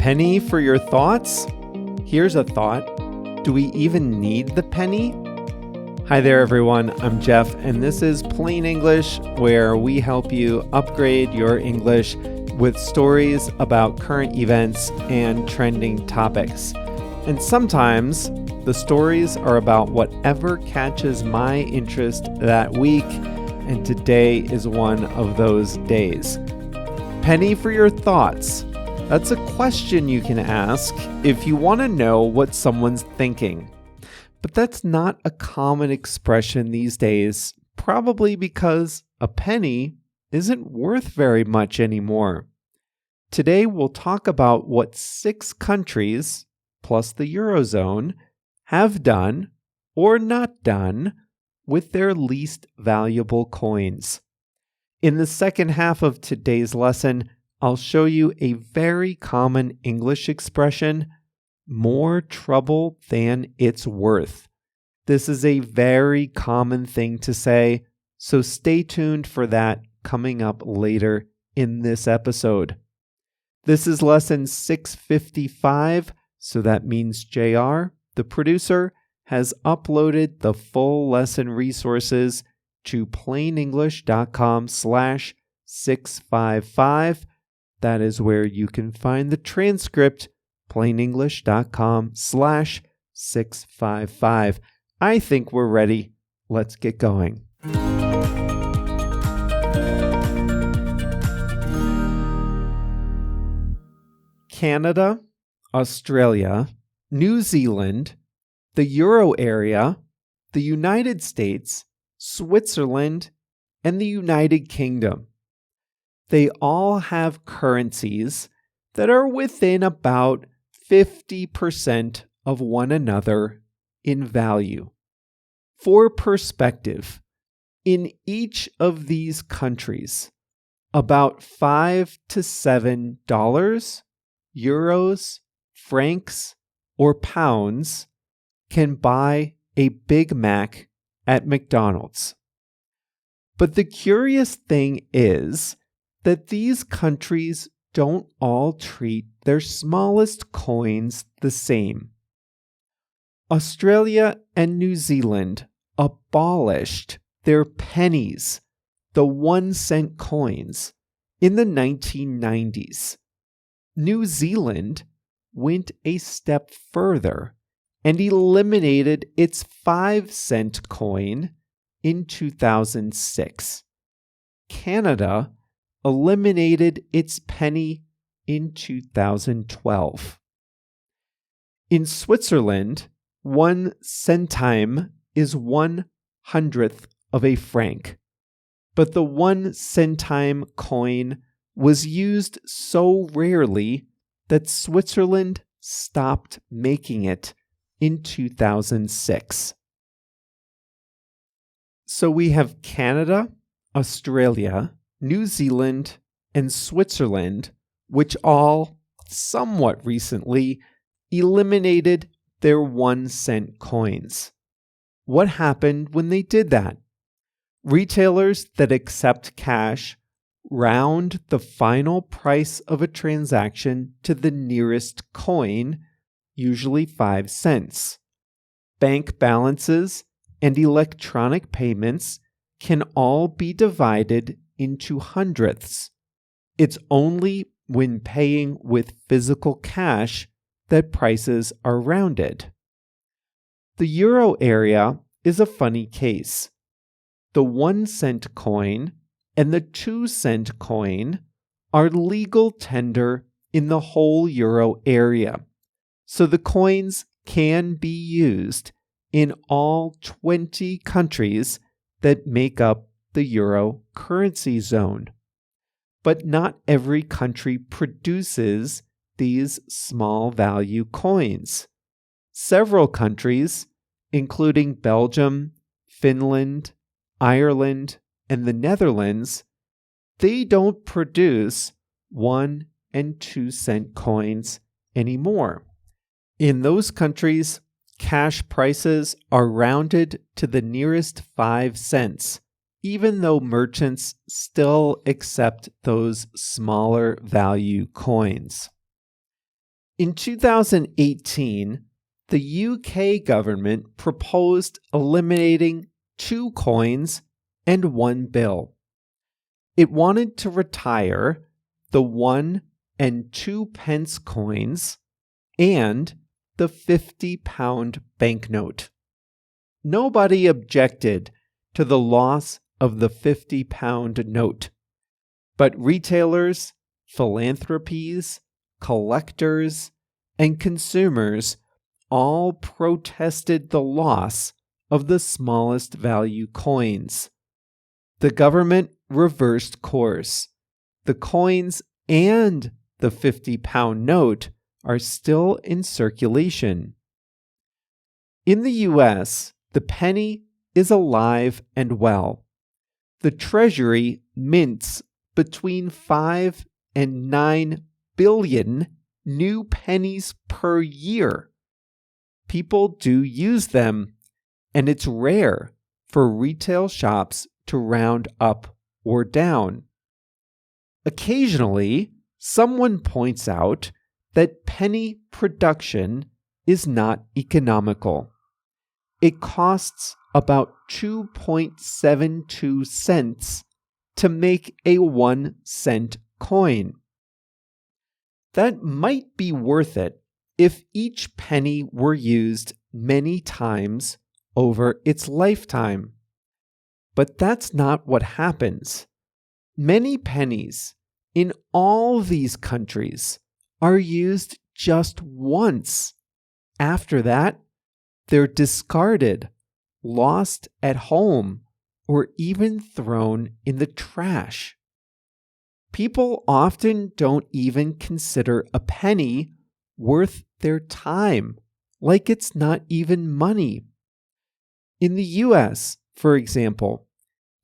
penny for your thoughts? Here's a thought. Do we even need the penny? Hi there, everyone. I'm Jeff, and this is Plain English, where we help you upgrade your English with stories about current events and trending topics. And sometimes the stories are about whatever catches my interest that week, and today is one of those days. Penny for your thoughts. That's a question you can ask if you want to know what someone's thinking. But that's not a common expression these days, probably because a penny isn't worth very much anymore. Today we'll talk about what 6 countries, plus the Eurozone, have done or not done with their least valuable coins. In the second half of today's lesson, I'll show you a very common English expression, more trouble than it's worth. This is a very common thing to say, so stay tuned for that coming up later in this episode. This is lesson 655, so that means JR, the producer, has uploaded the full lesson resources to plainenglish.com/655. That is where you can find the transcript, plainenglish.com/655. I think we're ready. Let's get going. Canada, Australia, New Zealand, the Euro area, the United States, Switzerland, and the United Kingdom. They all have currencies that are within about 50% of one another in value. For perspective, in each of these countries, about $5 to $7, euros, francs, or pounds can buy a Big Mac at McDonald's. But the curious thing is that these countries don't all treat their smallest coins the same. Australia and New Zealand abolished their pennies, the 1-cent coins, in the 1990s. New Zealand went a step further and eliminated its 5-cent coin in 2006. Canada eliminated its penny in 2012. In Switzerland, 1 centime is 1/100th of a franc, but the 1 centime coin was used so rarely that Switzerland stopped making it in 2006. So we have Canada, Australia, New Zealand, and Switzerland, which all, somewhat recently, eliminated their 1-cent coins. What happened when they did that? Retailers that accept cash round the final price of a transaction to the nearest coin, usually 5 cents. Bank balances and electronic payments can all be divided into hundredths. It's only when paying with physical cash that prices are rounded. The Euro area is a funny case. The 1-cent coin and the 2-cent coin are legal tender in the whole Euro area, so the coins can be used in all 20 countries that make up the Euro currency zone. But not every country produces these small value coins. Several countries, including Belgium, Finland, Ireland, and the Netherlands, they don't produce 1 and 2 cent coins anymore. In those countries, cash prices are rounded to the nearest 5 cents, even though merchants still accept those smaller value coins. In 2018, the UK government proposed eliminating 2 coins and 1 bill. It wanted to retire the 1 and 2 pence coins and the £50 banknote. Nobody objected to the loss of the £50 note, but retailers, philanthropies, collectors, and consumers all protested the loss of the smallest value coins. The government reversed course. The coins and the £50 note are still in circulation. In the US, the penny is alive and well. The Treasury mints between 5 and 9 billion new pennies per year. People do use them, and it's rare for retail shops to round up or down. Occasionally, someone points out that penny production is not economical. It costs about 2.72 cents to make a 1 cent coin. That might be worth it if each penny were used many times over its lifetime. But that's not what happens. Many pennies in all these countries are used just once. After that, they're discarded, lost at home, or even thrown in the trash. People often don't even consider a penny worth their time, like it's not even money. In the US, for example,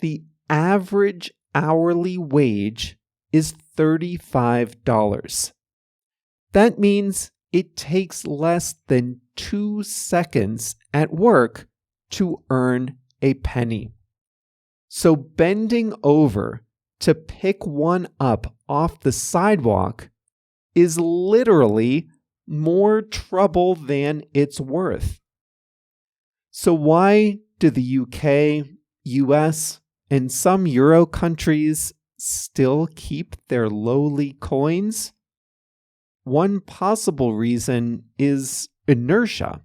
the average hourly wage is $35. That means it takes less than 2 seconds at work to earn a penny. So bending over to pick one up off the sidewalk is literally more trouble than it's worth. So why do the UK, US, and some Euro countries still keep their lowly coins? One possible reason is inertia.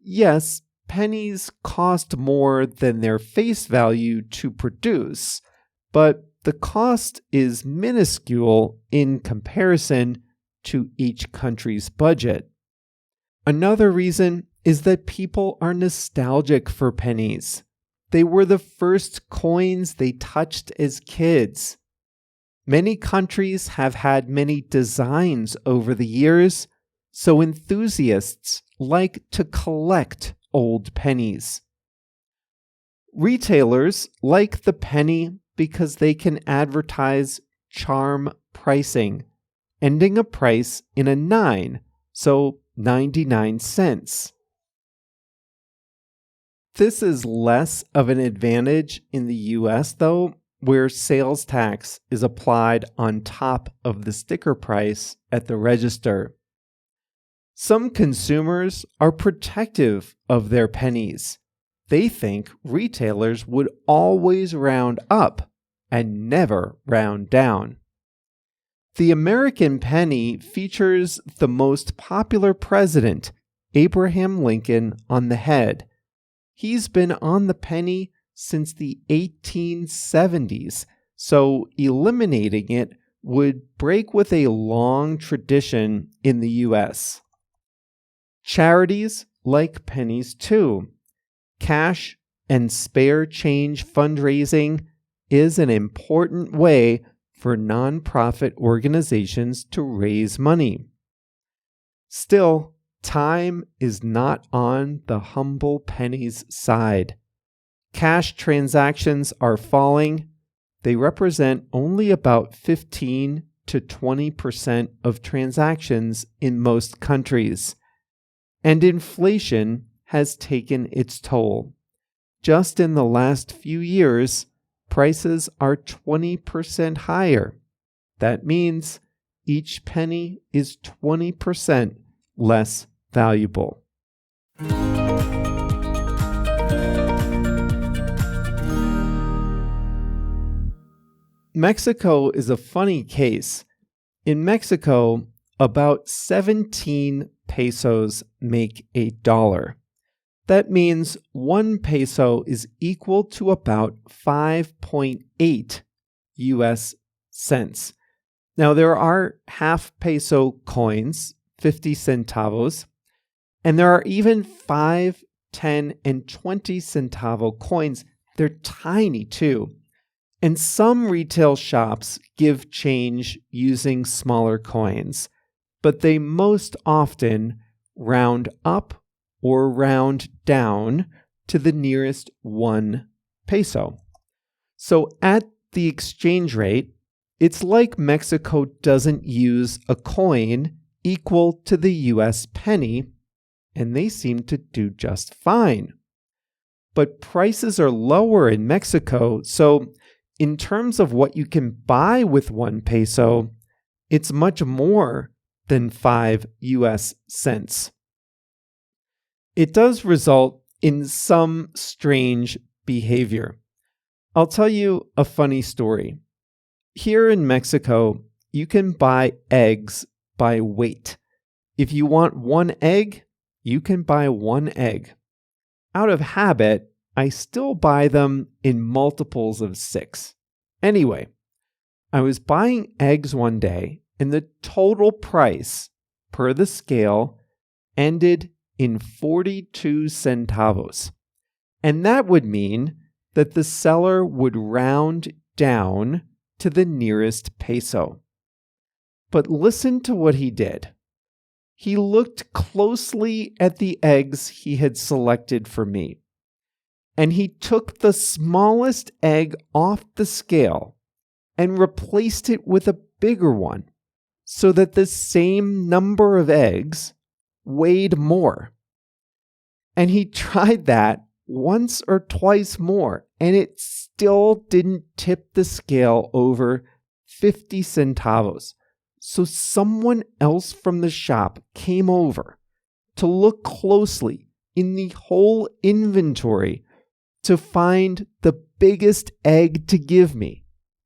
Yes, pennies cost more than their face value to produce, but the cost is minuscule in comparison to each country's budget. Another reason is that people are nostalgic for pennies. They were the first coins they touched as kids. Many countries have had many designs over the years, so enthusiasts like to collect old pennies. Retailers like the penny because they can advertise charm pricing, ending a price in a 9, so 99 cents. This is less of an advantage in the US, though, where sales tax is applied on top of the sticker price at the register. Some consumers are protective of their pennies. They think retailers would always round up and never round down. The American penny features the most popular president, Abraham Lincoln, on the head. He's been on the penny since the 1870s, so eliminating it would break with a long tradition in the US. Charities like pennies too. Cash and spare change fundraising is an important way for nonprofit organizations to raise money. Still, time is not on the humble penny's side. Cash transactions are falling. They represent only about 15 to 20% of transactions in most countries. And inflation has taken its toll. Just in the last few years, prices are 20% higher. That means each penny is 20% less valuable. Mexico is a funny case. In Mexico, about 17 pesos make $1. That means 1 peso is equal to about 5.8 US cents. Now, there are half peso coins, 50 centavos, and there are even 5, 10, and 20 centavo coins. They're tiny too. And some retail shops give change using smaller coins, but they most often round up or round down to the nearest 1 peso. So at the exchange rate, it's like Mexico doesn't use a coin equal to the US penny, and they seem to do just fine. But prices are lower in Mexico, so in terms of what you can buy with 1 peso, it's much more than 5 US cents. It does result in some strange behavior. I'll tell you a funny story. Here in Mexico, you can buy eggs by weight. If you want 1 egg, you can buy 1 egg. Out of habit, I still buy them in multiples of 6. Anyway, I was buying eggs one day, and the total price per the scale ended in 42 centavos. And that would mean that the seller would round down to the nearest peso. But listen to what he did. He looked closely at the eggs he had selected for me, and he took the smallest egg off the scale and replaced it with a bigger one so that the same number of eggs weighed more. And he tried that once or twice more, and it still didn't tip the scale over 50 centavos. So someone else from the shop came over to look closely in the whole inventory to find the biggest egg to give me.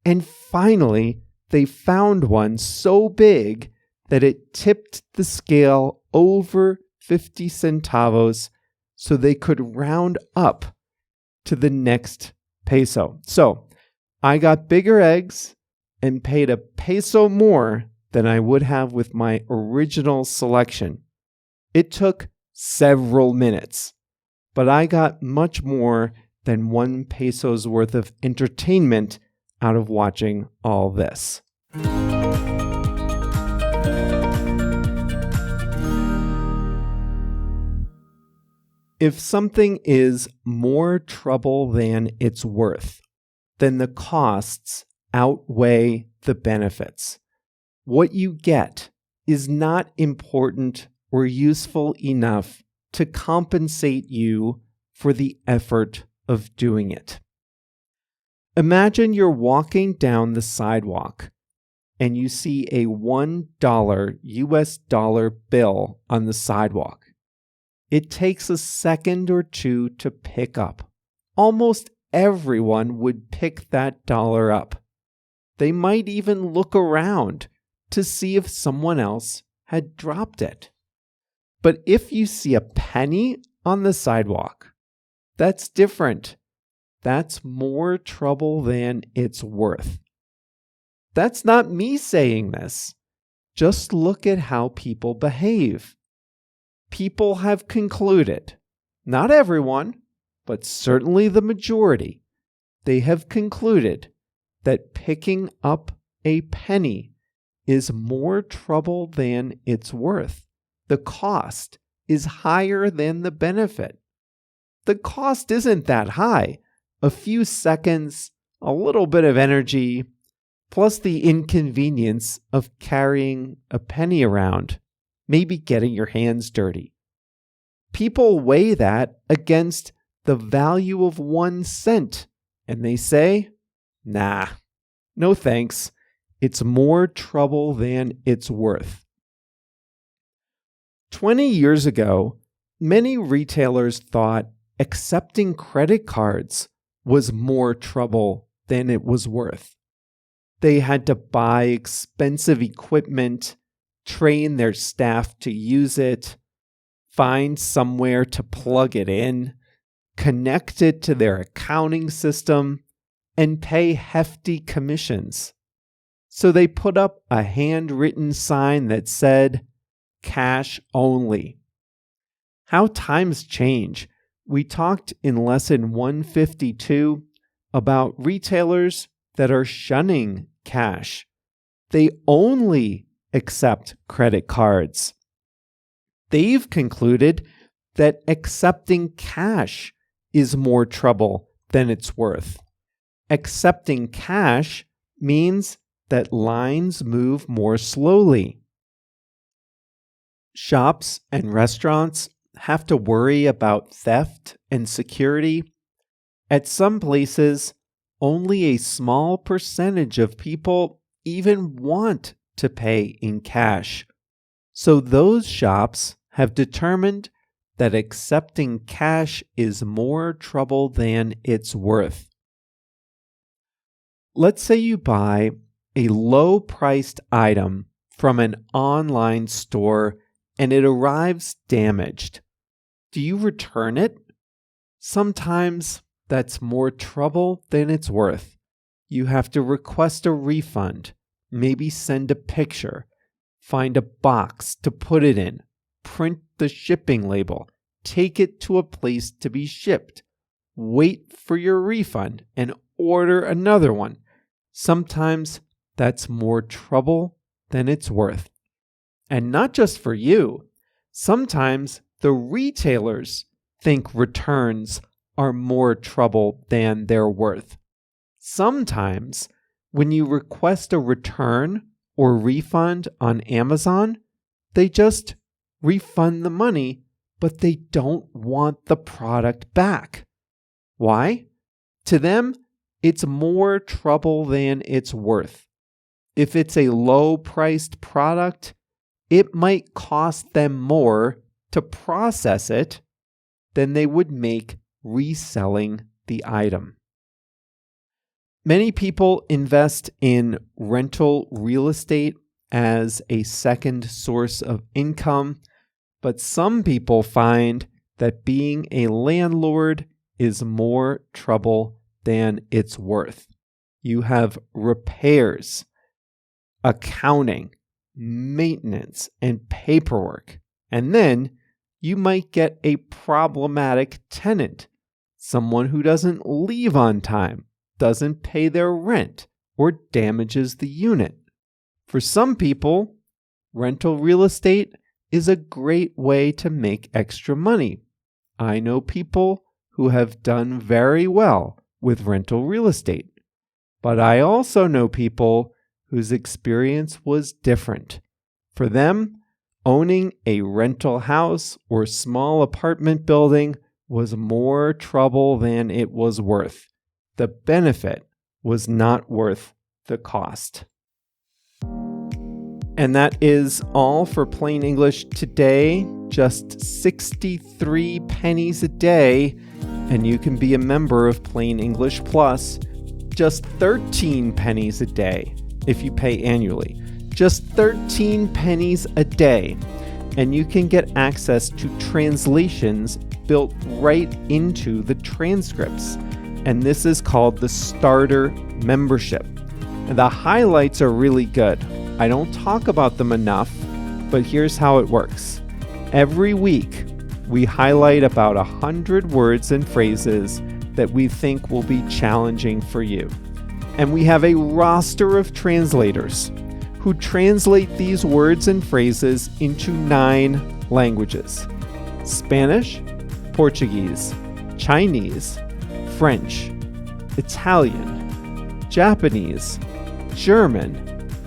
And finally, they found one so big that it tipped the scale over 50 centavos so they could round up to the next peso. So I got bigger eggs and paid a peso more than I would have with my original selection. It took several minutes, but I got much more than 1 peso's worth of entertainment out of watching all this. If something is more trouble than it's worth, then the costs outweigh the benefits. What you get is not important or useful enough to compensate you for the effort of doing it. Imagine you're walking down the sidewalk and you see a $1 US dollar bill on the sidewalk. It takes a second or two to pick up. Almost everyone would pick that dollar up. They might even look around to see if someone else had dropped it. But if you see a penny on the sidewalk, that's different. That's more trouble than it's worth. That's not me saying this. Just look at how people behave. People have concluded, not everyone, but certainly the majority, they have concluded that picking up a penny is more trouble than it's worth. The cost is higher than the benefit. The cost isn't that high. A few seconds, a little bit of energy, plus the inconvenience of carrying a penny around, maybe getting your hands dirty. People weigh that against the value of 1 cent, and they say, nah, no thanks. it's more trouble than it's worth. 20 years ago, many retailers thought accepting credit cards was more trouble than it was worth. They had to buy expensive equipment, train their staff to use it, find somewhere to plug it in, connect it to their accounting system, and pay hefty commissions. So they put up a handwritten sign that said, "Cash only." How times change. We talked in lesson 152 about retailers that are shunning cash. They only accept credit cards. They've concluded that accepting cash is more trouble than it's worth. Accepting cash means that lines move more slowly. Shops and restaurants have to worry about theft and security. At some places, only a small percentage of people even want to pay in cash. So those shops have determined that accepting cash is more trouble than it's worth. Let's say you buy a low-priced item from an online store and it arrives damaged. Do you return it? Sometimes that's more trouble than it's worth. You have to request a refund, maybe send a picture, find a box to put it in, print the shipping label, take it to a place to be shipped, wait for your refund, and order another one. Sometimes that's more trouble than it's worth. And not just for you. Sometimes the retailers think returns are more trouble than they're worth. Sometimes when you request a return or refund on Amazon, they just refund the money, but they don't want the product back. Why? To them, it's more trouble than it's worth. If it's a low-priced product, it might cost them more to process it than they would make reselling the item. Many people invest in rental real estate as a second source of income, but some people find that being a landlord is more trouble than it's worth. You have repairs, accounting, maintenance, and paperwork. And then you might get a problematic tenant, someone who doesn't leave on time, doesn't pay their rent, or damages the unit. For some people, rental real estate is a great way to make extra money. I know people who have done very well with rental real estate, but I also know people whose experience was different. For them, owning a rental house or small apartment building was more trouble than it was worth. The benefit was not worth the cost. And that is all for Plain English today. Just 63 pennies a day, and you can be a member of Plain English Plus. Just 13 pennies a day if you pay annually. Just 13 pennies a day, and you can get access to translations built right into the transcripts. And this is called the Starter Membership. And the highlights are really good. I don't talk about them enough, but here's how it works. Every week, we highlight about 100 words and phrases that we think will be challenging for you. And we have a roster of translators who translate these words and phrases into 9 languages: Spanish, Portuguese, Chinese, French, Italian, Japanese, German,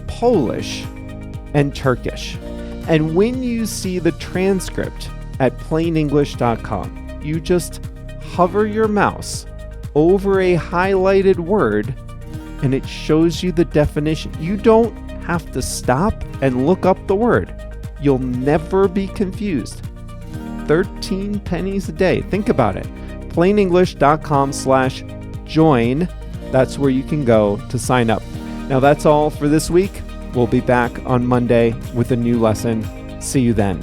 Polish, and Turkish. And when you see the transcript at plainenglish.com, you just hover your mouse over a highlighted word and it shows you the definition. You don't have to stop and look up the word. You'll never be confused. 13 pennies a day. Think about it. PlainEnglish.com/join. That's where you can go to sign up. Now that's all for this week. We'll be back on Monday with a new lesson. See you then.